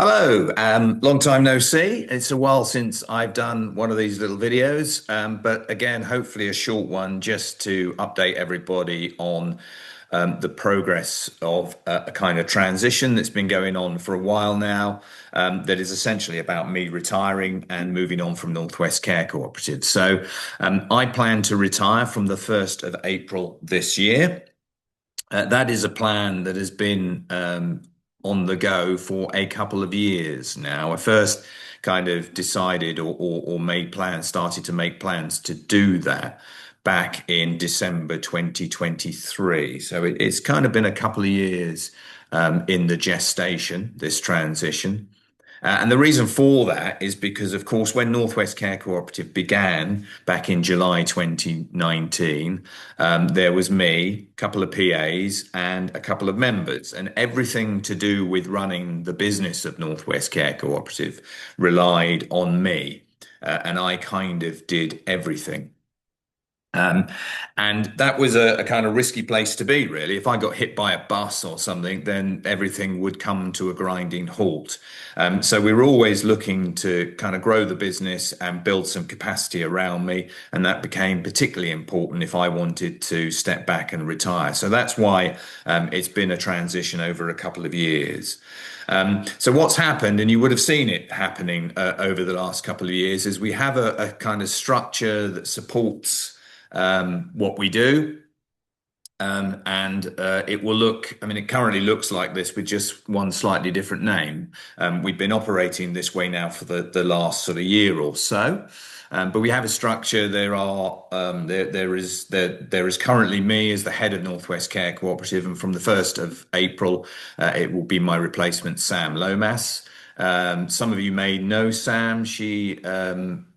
Hello, long time no see. It's a while since I've done one of these little videos, but again, hopefully a short one just to update everybody on the progress of a kind of transition that's been going on for a while now, that is essentially about me retiring and moving on from Northwest Care Cooperative. So I plan to retire from the 1st of April this year. That is a plan that has been on the go for a couple of years now. I first kind of decided or made plans, started to make plans to do that back in December 2023. So it's kind of been a couple of years in the gestation, this transition. And the reason for that is because, of course, when Northwest Care Cooperative began back in July 2019, there was me, a couple of PAs, and a couple of members, and everything to do with running the business of Northwest Care Cooperative relied on me. And I kind of did everything. Um, and that was a kind of risky place to be, really. If I got hit by a bus or something, then everything would come to a grinding halt. So we were always looking to kind of grow the business and build some capacity around me. And that became particularly important if I wanted to step back and retire. So that's why it's been a transition over a couple of years. So what's happened, and you would have seen it happening over the last couple of years, is we have a kind of structure that supports what we do. And it will look, I mean, it currently looks like this with just one slightly different name. We've been operating this way now for the last sort of year or so. But we have a structure. There is currently me as the head of Northwest Care Cooperative, and from the 1st of April, it will be my replacement, Sam Lomas. Some of you may know Sam. She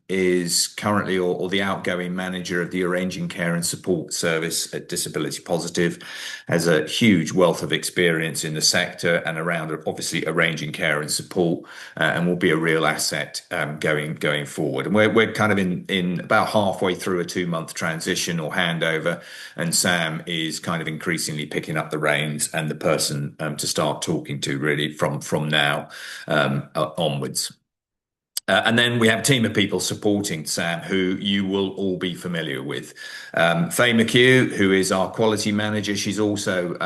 is currently or the outgoing manager of the Arranging Care and Support Service at Disability Positive, has a huge wealth of experience in the sector and around obviously arranging care and support, and will be a real asset going forward. And we're kind of in about halfway through a 2-month transition or handover, and Sam is kind of increasingly picking up the reins and the person to start talking to really from now onwards. And then we have a team of people supporting Sam, who you will all be familiar with. Faye McHugh, who is our quality manager, she's also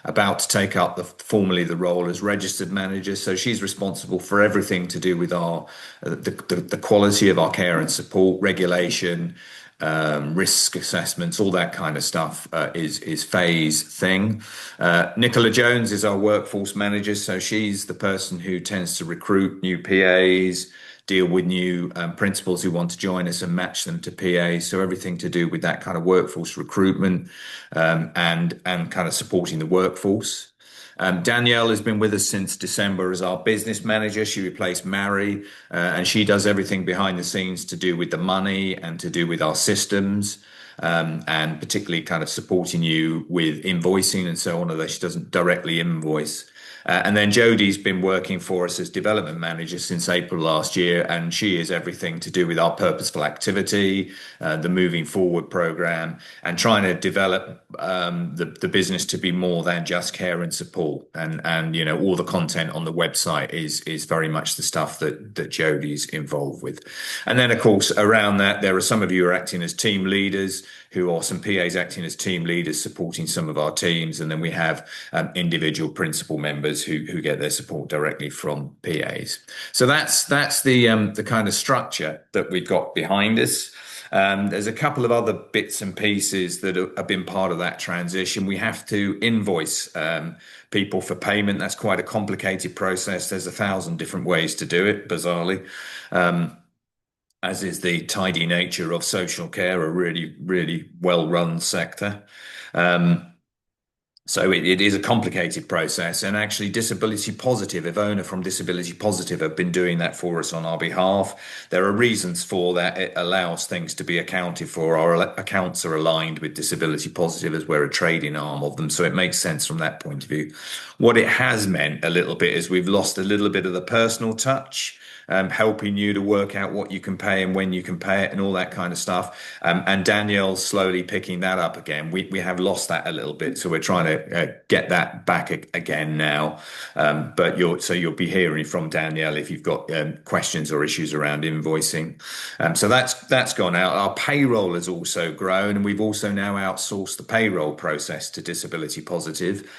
about to take up formally the role as registered manager. So she's responsible for everything to do with the quality of our care and support, regulation, risk assessments, all that kind of stuff is Faye's thing. Nicola Jones is our workforce manager, so she's the person who tends to recruit new PAs, deal with new principals who want to join us and match them to PAs. So everything to do with that kind of workforce recruitment and kind of supporting the workforce. Danielle has been with us since December as our business manager. She replaced Mary, and she does everything behind the scenes to do with the money and to do with our systems, and particularly kind of supporting you with invoicing and so on, although she doesn't directly invoice. And then Jodie's been working for us as development manager since April last year, and she is everything to do with our purposeful activity, the moving forward program, and trying to develop the business to be more than just care and support. And you know, all the content on the website is very much the stuff that Jodie's involved with. And then, of course, around that, there are some of you who are acting as team leaders, who are some PAs acting as team leaders, supporting some of our teams. And then we have individual principal members who get their support directly from PAs. So that's the kind of structure that we've got behind us. There's a couple of other bits and pieces that have been part of that transition. We have to invoice people for payment. That's quite a complicated process. There's 1,000 different ways to do it, bizarrely. As is the tidy nature of social care, a really, really well-run sector. So it is a complicated process, and actually Disability Positive, Ivona from Disability Positive have been doing that for us on our behalf. There are reasons for that. It allows things to be accounted for. Our accounts are aligned with Disability Positive as we're a trading arm of them, so it makes sense from that point of view. What it has meant a little bit is we've lost a little bit of the personal touch helping you to work out what you can pay and when you can pay it and all that kind of stuff. And Danielle's slowly picking that up again. We have lost that a little bit, so we're trying to get that back again now. But you'll be hearing from Danielle if you've got questions or issues around invoicing. So that's gone out. Our payroll has also grown, and we've also now outsourced the payroll process to Disability Positive.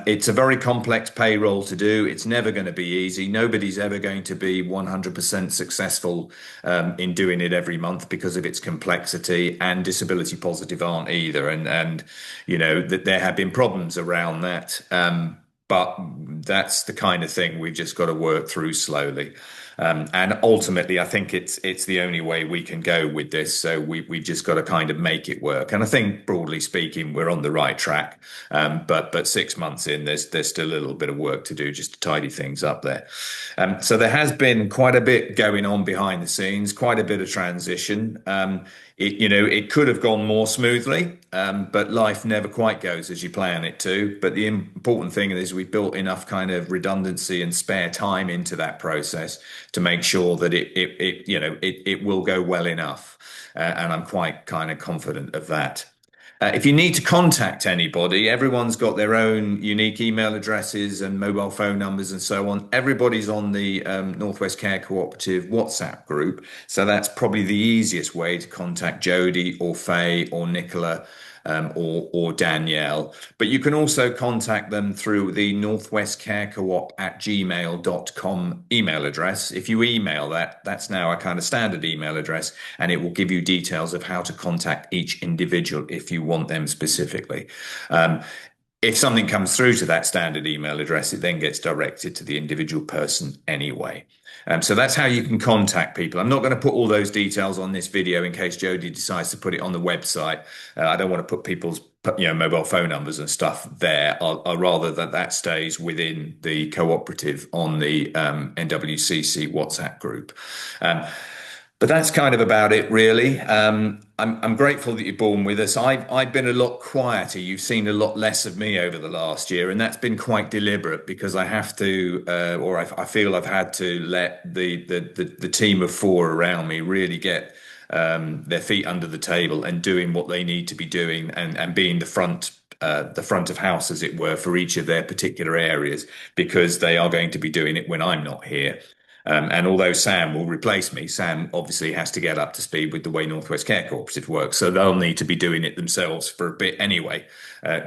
It's a very complex payroll to do. It's never going to be easy. Nobody's ever going to be 100% successful in doing it every month because of its complexity, and Disability Positive aren't either. And you know that there have been problems around that. But that's the kind of thing we've just got to work through slowly. And ultimately, I think it's the only way we can go with this. So we've just got to kind of make it work. And I think, broadly speaking, we're on the right track. But 6 months in, there's still a little bit of work to do just to tidy things up there. So there has been quite a bit going on behind the scenes, quite a bit of transition. It could have gone more smoothly, but life never quite goes as you plan it to. But the important thing is we built enough kind of redundancy and spare time into that process to make sure that it will go well enough. And I'm quite kind of confident of that. If you need to contact anybody, everyone's got their own unique email addresses and mobile phone numbers and so on. Everybody's on the Northwest Care Cooperative WhatsApp group. So that's probably the easiest way to contact Jodie or Faye or Nicola or Danielle. But you can also contact them through the northwestcarecoop@gmail.com email address. If you email that, that's now a kind of standard email address, and it will give you details of how to contact each individual if you want them specifically. If something comes through to that standard email address, it then gets directed to the individual person anyway. So that's how you can contact people. I'm not going to put all those details on this video in case Jodie decides to put it on the website. I don't want to put people's mobile phone numbers and stuff there. I'll rather that stays within the cooperative on the NWCC WhatsApp group. But that's kind of about it, really. I'm grateful that you're born with us. I've been a lot quieter. You've seen a lot less of me over the last year, and that's been quite deliberate because I have to, or I feel I've had to let the team of four around me really get their feet under the table and doing what they need to be doing, and being the front of house, as it were, for each of their particular areas, because they are going to be doing it when I'm not here. And although Sam will replace me, Sam obviously has to get up to speed with the way Northwest Care Cooperative works. So they'll need to be doing it themselves for a bit anyway,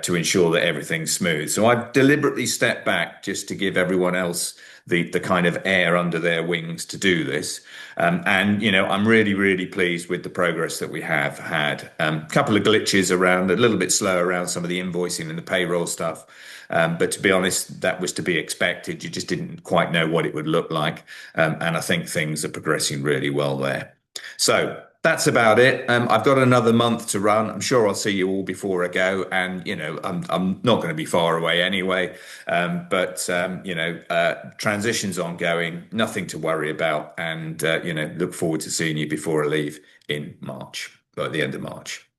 to ensure that everything's smooth. So I've deliberately stepped back just to give everyone else the kind of air under their wings to do this. I'm really, really pleased with the progress that we have had. A couple of glitches around, a little bit slow around some of the invoicing and the payroll stuff. But to be honest, that was to be expected. You just didn't quite know what it would look like. And I think things are progressing really well there. So that's about it. I've got another month to run. I'm sure I'll see you all before I go. And, I'm not going to be far away anyway. Transition's ongoing, nothing to worry about. And, look forward to seeing you before I leave in March, or at the end of March.